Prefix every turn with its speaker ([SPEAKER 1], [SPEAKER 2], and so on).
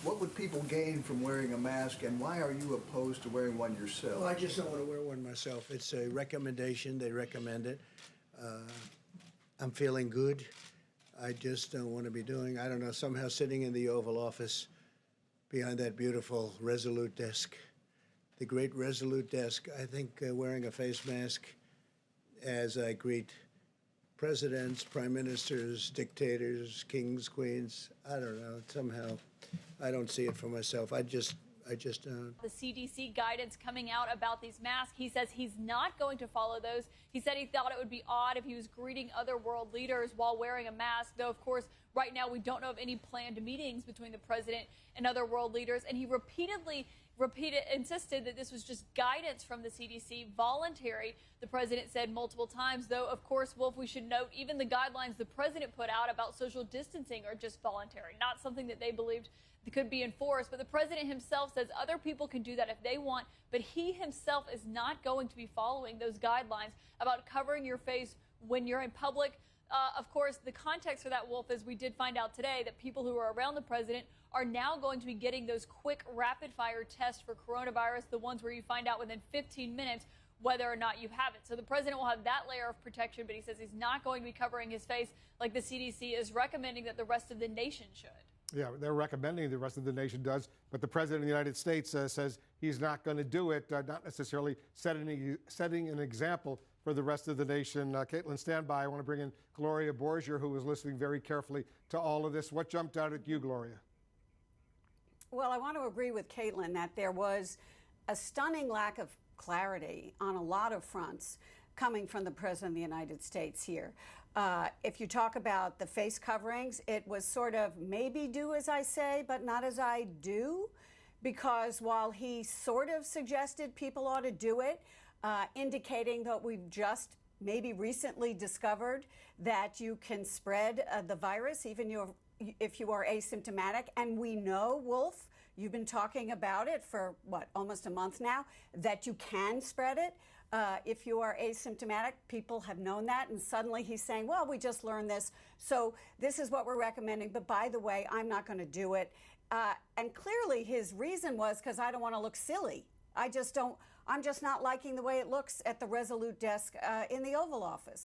[SPEAKER 1] what would people gain from wearing a mask, and why are you opposed to wearing one yourself?
[SPEAKER 2] Well, I just don't want to wear one myself. It's a recommendation. They recommend it. I'm feeling good. I just don't want to be doing, I don't know, somehow sitting in the Oval Office behind that beautiful Resolute desk, the great Resolute desk. I think wearing a face mask as I greet presidents, prime ministers, dictators, kings, queens, I don't know, somehow I don't see it for myself. I just don't.
[SPEAKER 3] The CDC guidance coming out about these masks, he says he's not going to follow those. He said he thought it would be odd if he was greeting other world leaders while wearing a mask, though, of course, right now we don't know of any planned meetings between the president and other world leaders. And he insisted that this was just guidance from the CDC, voluntary, the president said multiple times, though, of course, Wolf, we should note even the guidelines the president put out about social distancing are just voluntary, not something that they believed could be enforced. But the president himself says other people can do that if they want, but he himself is not going to be following those guidelines about covering your face when you're in public. Of course, the context for that, Wolf, is we did find out today that people who are around the president are now going to be getting those quick rapid-fire tests for coronavirus, the ones where you find out within 15 minutes whether or not you have it. So the president will have that layer of protection, but he says he's not going to be covering his face like the CDC is recommending that the rest of the nation should.
[SPEAKER 4] Yeah, they're recommending the rest of the nation does, but the president of the United States says he's not going to do it, not necessarily setting an example for the rest of the nation. Caitlin, stand by. I want to bring in Gloria Borger, who was listening very carefully to all of this. What jumped out at you, Gloria?
[SPEAKER 5] Well, I want to agree with Caitlin that there was a stunning lack of clarity on a lot of fronts coming from the President of the United States here. If you talk about the face coverings, it was sort of maybe do as I say, but not as I do, because while he sort of suggested people ought to do it, indicating that we've just maybe recently discovered that you can spread the virus even if you are asymptomatic. And we know, Wolf, you've been talking about it for, what, almost a month now, that you can spread it. If you are asymptomatic, people have known that, and suddenly he's saying, well, we just learned this, so this is what we're recommending, but by the way, I'm not going to do it. And clearly his reason was because I don't want to look silly. I'm just not liking the way it looks at the Resolute desk in the Oval Office.